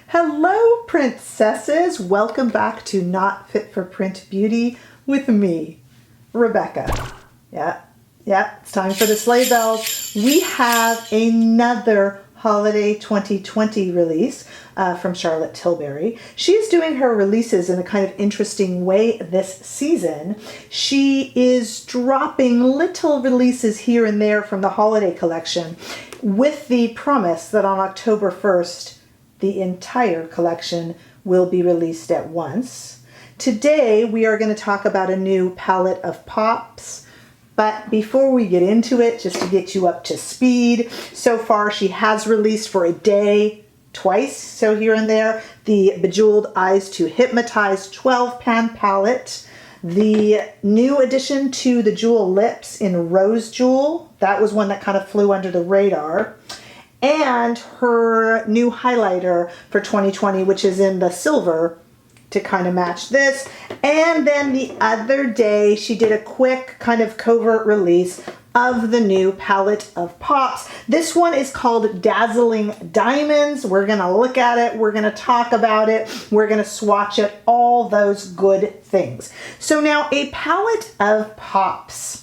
Hello, princesses. Welcome back to Not Fit for Print Beauty with me, Rebecca. Yeah, it's time for the sleigh bells. We have another holiday 2020 release from Charlotte Tilbury. She is doing her releases in a kind of interesting way this season. She is dropping little releases here and there from the holiday collection with the promise that on October 1st, the entire collection will be released at once. Today, we are going to talk about a new palette of pops. But before we get into it, just to get you up to speed, so far she has released for a day twice, so here and there, the Bejeweled Eyes to Hypnotize 12-pan palette. The new addition to the Jewel Lips in Rose Jewel, that was one that kind of flew under the radar. And her new highlighter for 2020, which is in the silver to kind of match this. And then the other day, she did a quick kind of covert release of the new palette of pops. This one is called Dazzling Diamonds. We're going to look at it. We're going to talk about it. We're going to swatch it, all those good things. So now a palette of pops.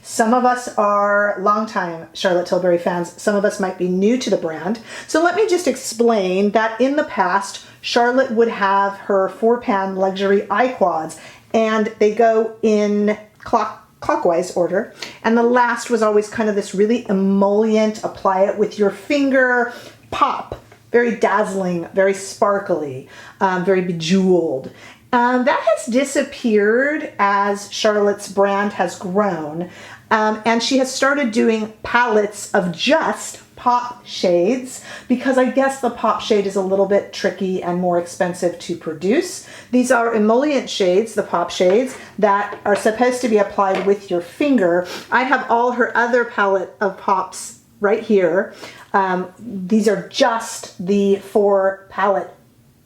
Some of us are longtime Charlotte Tilbury fans. Some of us might be new to the brand. So let me just explain that in the past, Charlotte would have her 4-pan luxury eye quads, and they go in clockwise order. And the last was always kind of this really emollient, apply it with your finger, pop, very dazzling, very sparkly, very bejeweled. That has disappeared as Charlotte's brand has grown. And she has started doing palettes of just pop shades because I guess the pop shade is a little bit tricky and more expensive to produce. These are emollient shades, the pop shades, that are supposed to be applied with your finger. I have all her other palette of pops right here. These are just the 4 palette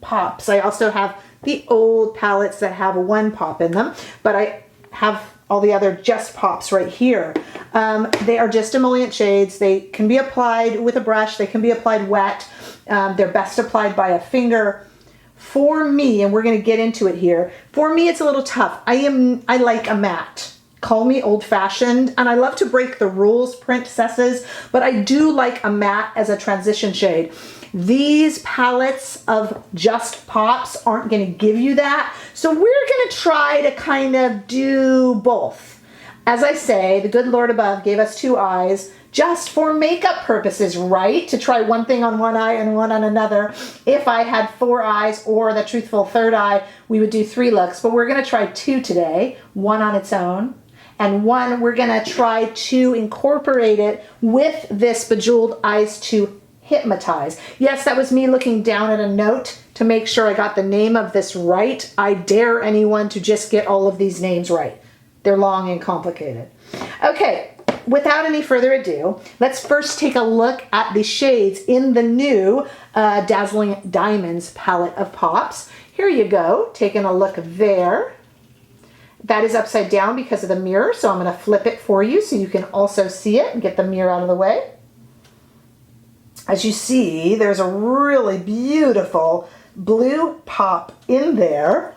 pops. I also have the old palettes that have 1 pop in them, but I have all the other just pops right here. They are just emollient shades. They can be applied with a brush. They can be applied wet. They're best applied by a finger. For me, and we're going to get into it here, for me it's a little tough. I like a matte. Call me old-fashioned, and I love to break the rules, princesses, but I do like a matte as a transition shade. These palettes of just pops aren't going to give you that, so we're going to try to kind of do both. As I say, the good Lord above gave us 2 eyes just for makeup purposes, right? To try one thing on one eye and one on another. If I had 4 eyes or the truthful 3rd eye, we would do 3 looks, but we're going to try 2 today, 1 on its own. And 1, we're going to try to incorporate it with this Bejeweled Eyes to Hypnotize. Yes, that was me looking down at a note to make sure I got the name of this right. I dare anyone to just get all of these names right. They're long and complicated. Okay, without any further ado, let's first take a look at the shades in the new Dazzling Diamonds palette of pops. Here you go, taking a look there. That is upside down because of the mirror, so I'm going to flip it for you so you can also see it and get the mirror out of the way. As you see, there's a really beautiful blue pop in there.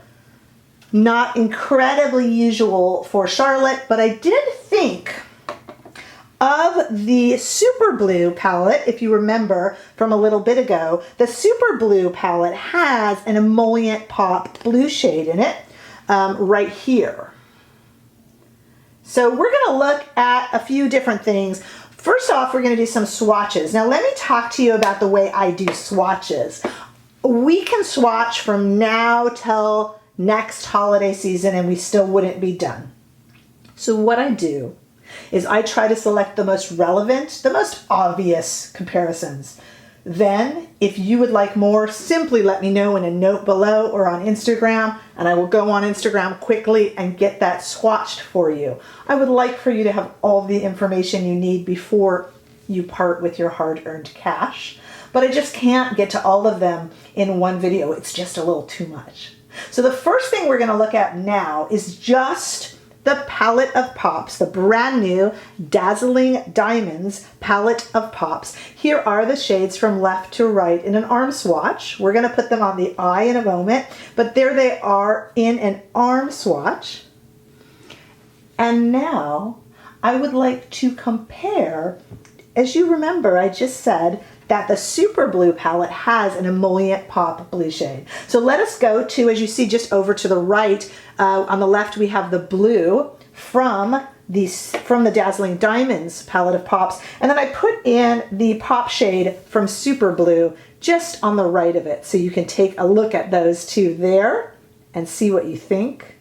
Not incredibly usual for Charlotte, but I did think of the Super Blue palette, if you remember from a little bit ago. The Super Blue palette has an emollient pop blue shade in it. Right here. So we're going to look at a few different things. First off, we're going to do some swatches. Now let me talk to you about the way I do swatches. We can swatch from now till next holiday season and we still wouldn't be done. So what I do is I try to select the most relevant, the most obvious comparisons. Then, if you would like more, simply let me know in a note below or on Instagram, and I will go on Instagram quickly and get that swatched for you. I would like for you to have all the information you need before you part with your hard-earned cash, but I just can't get to all of them in one video. It's just a little too much. So the first thing we're going to look at now is just the Palette of Pops, the brand new Dazzling Diamonds Palette of Pops. Here are the shades from left to right in an arm swatch. We're going to put them on the eye in a moment, but there they are in an arm swatch. And now I would like to compare, as you remember, I just said that the Super Blue palette has an emollient pop blue shade. So let us go to, as you see just over to the right, on the left we have the blue from the Dazzling Diamonds palette of pops, and then I put in the pop shade from Super Blue just on the right of it, so you can take a look at those two there and see what you think.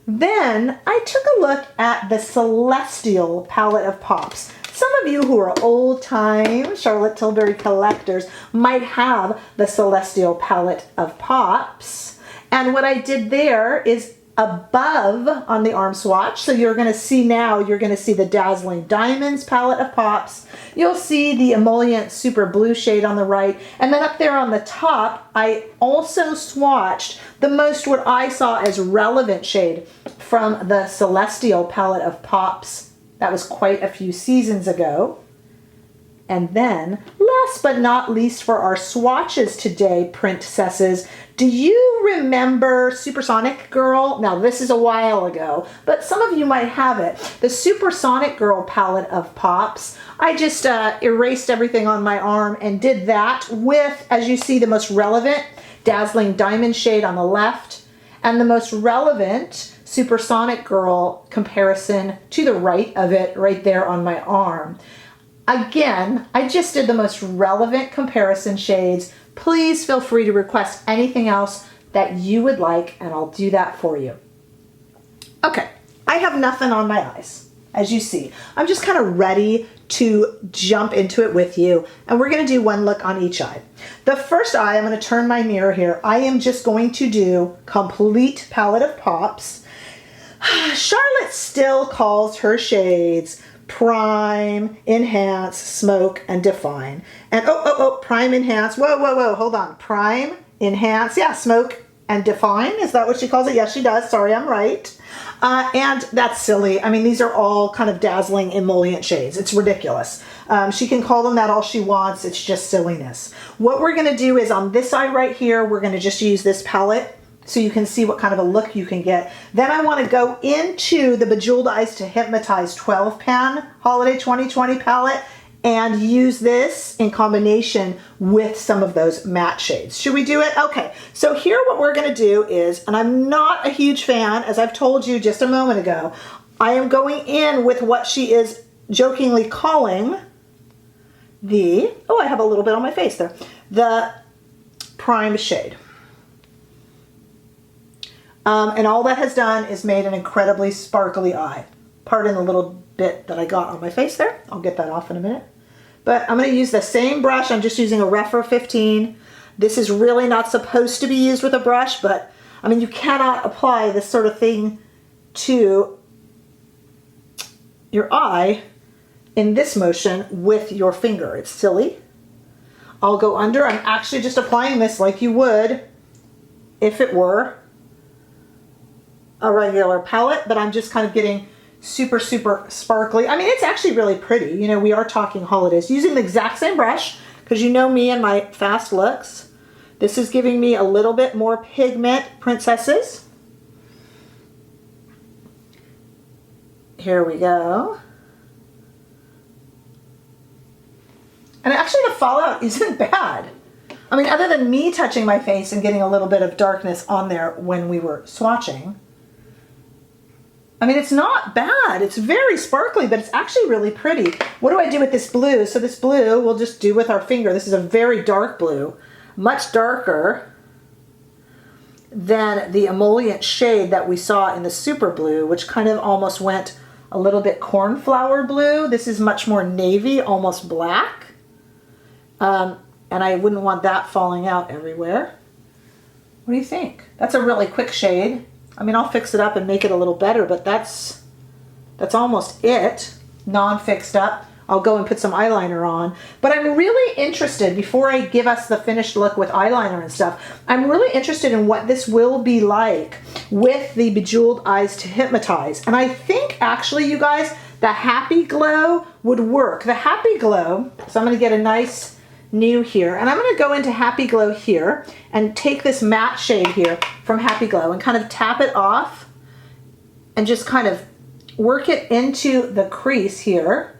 Then I took a look at the Celestial palette of pops. Some of you who are old-time Charlotte Tilbury collectors might have the Celestial palette of pops. And what I did there is above on the arm swatch, so you're going to see now, you're going to see the Dazzling Diamonds palette of pops. You'll see the emollient Super Blue shade on the right. And then up there on the top, I also swatched the most what I saw as relevant shade from the Celestial palette of pops. That was quite a few seasons ago. And then, last but not least for our swatches today, Princesses, do you remember Supersonic Girl? Now, this is a while ago, but some of you might have it. The Supersonic Girl palette of pops. I just erased everything on my arm and did that with, as you see, the most relevant Dazzling Diamond shade on the left and the most relevant Supersonic Girl comparison to the right of it, right there on my arm. Again, I just did the most relevant comparison shades. Please feel free to request anything else that you would like, and I'll do that for you. Okay, I have nothing on my eyes, as you see. I'm just kind of ready to jump into it with you, and we're going to do one look on each eye. The first eye, I'm going to turn my mirror here. I am just going to do complete palette of pops. Charlotte still calls her shades Prime, Enhance, Smoke, and Define. And Prime, Enhance, whoa, hold on. Prime, Enhance, yeah, Smoke, and Define. Is that what she calls it? Yes, she does. Sorry, I'm right. And that's silly. I mean, these are all kind of dazzling emollient shades. It's ridiculous. She can call them that all she wants. It's just silliness. What we're going to do is on this eye right here, we're going to just use this palette so you can see what kind of a look you can get. Then I want to go into the Bejeweled Eyes to Hypnotize 12 pan Holiday 2020 palette and use this in combination with some of those matte shades. Should we do it? Okay, so here what we're going to do is, and I'm not a huge fan, as I've told you just a moment ago, I am going in with what she is jokingly calling the, oh, I have a little bit on my face there, the Prime shade. And all that has done is made an incredibly sparkly eye. Pardon the little bit that I got on my face there. I'll get that off in a minute. But I'm going to use the same brush. I'm just using a Refer 15. This is really not supposed to be used with a brush, but I mean, you cannot apply this sort of thing to your eye in this motion with your finger. It's silly. I'll go under. I'm actually just applying this like you would if it were a regular palette, but I'm just kind of getting super, super sparkly. I mean, it's actually really pretty. You know, we are talking holidays. Using the exact same brush, because you know me and my fast looks. This is giving me a little bit more pigment, Princesses. Here we go. And actually the fallout isn't bad. I mean, other than me touching my face and getting a little bit of darkness on there when we were swatching, I mean, it's not bad. It's very sparkly, but it's actually really pretty. What do I do with this blue? So this blue we'll just do with our finger. This is a very dark blue, much darker than the emollient shade that we saw in the Super Blue, which kind of almost went a little bit cornflower blue. This is much more navy, almost black. And I wouldn't want that falling out everywhere. What do you think? That's a really quick shade. I mean, I'll fix it up and make it a little better, but that's almost it, non-fixed up. I'll go and put some eyeliner on. But I'm really interested, before I give us the finished look with eyeliner and stuff, I'm really interested in what this will be like with the Bejeweled Eyes to Hypnotize. And I think actually, you guys, the Happy Glow would work. The Happy Glow, so I'm gonna get a nice new here, and I'm gonna go into Happy Glow here and take this matte shade here from Happy Glow and kind of tap it off and just kind of work it into the crease here,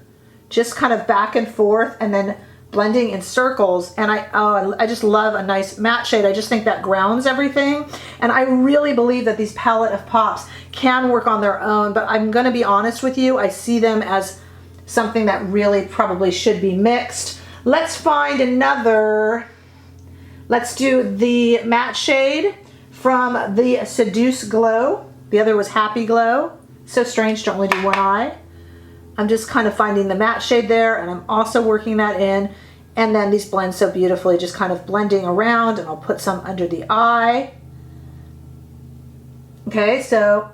just kind of back and forth, and then blending in circles. And I just love a nice matte shade. I just think that grounds everything. And I really believe that these palette of pops can work on their own, but I'm gonna be honest with you, I see them as something that really probably should be mixed. Let's find another. Let's do the matte shade from the Seduce Glow. The other was Happy Glow. So strange to only do one eye. I'm just kind of finding the matte shade there, and I'm also working that in. And then these blend so beautifully, just kind of blending around, and I'll put some under the eye. Okay, so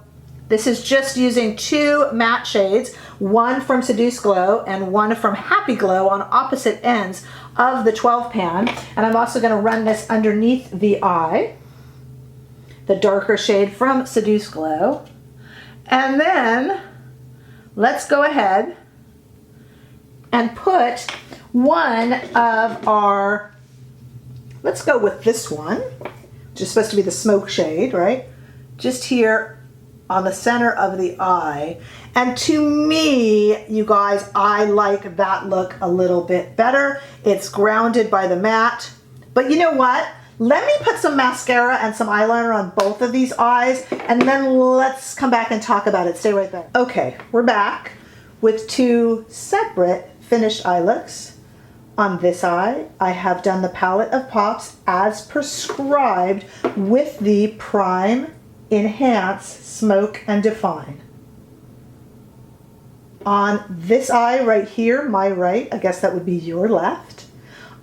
this is just using two matte shades, one from Seduce Glow and one from Happy Glow on opposite ends of the 12 pan. And I'm also gonna run this underneath the eye, the darker shade from Seduce Glow. And then let's go ahead and put one of our, let's go with this one, which is supposed to be the smoke shade, right? Just here on the center of the eye. And to me, you guys, I like that look a little bit better. It's grounded by the matte. But you know what? Let me put some mascara and some eyeliner on both of these eyes, and then let's come back and talk about it. Stay right there. Okay, we're back with two separate finished eye looks. On this eye, I have done the palette of pops as prescribed with the Prime, Enhance, Smoke, and Define. On this eye right here, my right, I guess that would be your left,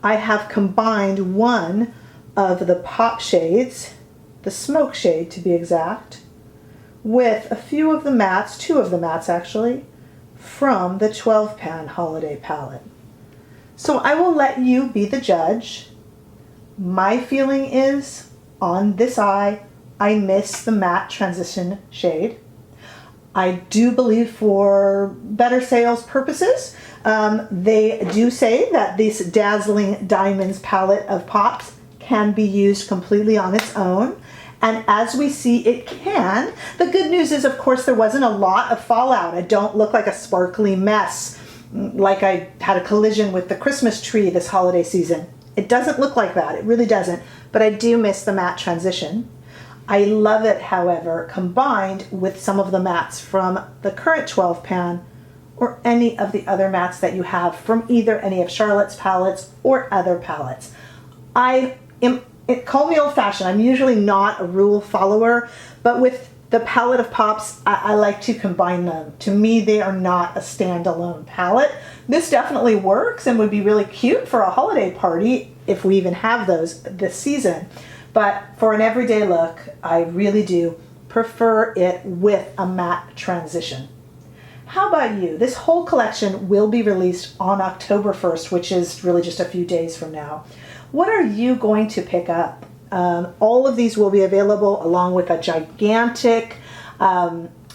I have combined one of the pop shades, the smoke shade to be exact, with a few of the mattes, two of the mattes actually, from the 12 pan holiday palette. So I will let you be the judge. My feeling is, on this eye, I miss the matte transition shade. I do believe for better sales purposes, they do say that this Dazzling Diamonds palette of pops can be used completely on its own. And as we see, it can. The good news is, of course, there wasn't a lot of fallout. I don't look like a sparkly mess, like I had a collision with the Christmas tree this holiday season. It doesn't look like that. It really doesn't. But I do miss the matte transition. I love it, however, combined with some of the mattes from the current 12 pan or any of the other mattes that you have from either any of Charlotte's palettes or other palettes. Call me old-fashioned. I'm usually not a rule follower, but with the palette of pops, I like to combine them. To me, they are not a standalone palette. This definitely works and would be really cute for a holiday party if we even have those this season. But for an everyday look, I really do prefer it with a matte transition. How about you? This whole collection will be released on October 1st, which is really just a few days from now. What are you going to pick up? All of these will be available along with a gigantic,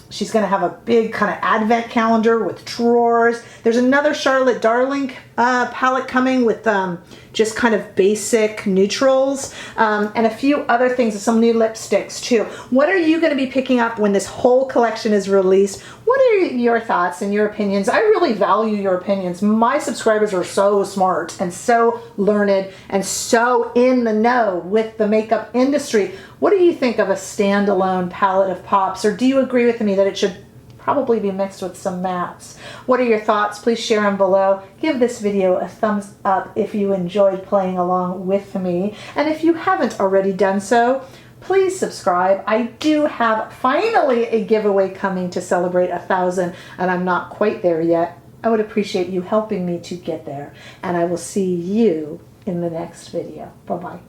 she's going to have a big kind of advent calendar with drawers. There's another Charlotte Darling palette coming with just kind of basic neutrals and a few other things, some new lipsticks too. What are you going to be picking up when this whole collection is released? What are your thoughts and your opinions? I really value your opinions. My subscribers are so smart and so learned and so in the know with the makeup industry. What do you think of a standalone palette of pops? Or do you agree with me that it should probably be mixed with some mattes? What are your thoughts? Please share them below. Give this video a thumbs up if you enjoyed playing along with me. And if you haven't already done so, please subscribe. I do have finally a giveaway coming to celebrate 1,000, and I'm not quite there yet. I would appreciate you helping me to get there. And I will see you in the next video. Bye-bye.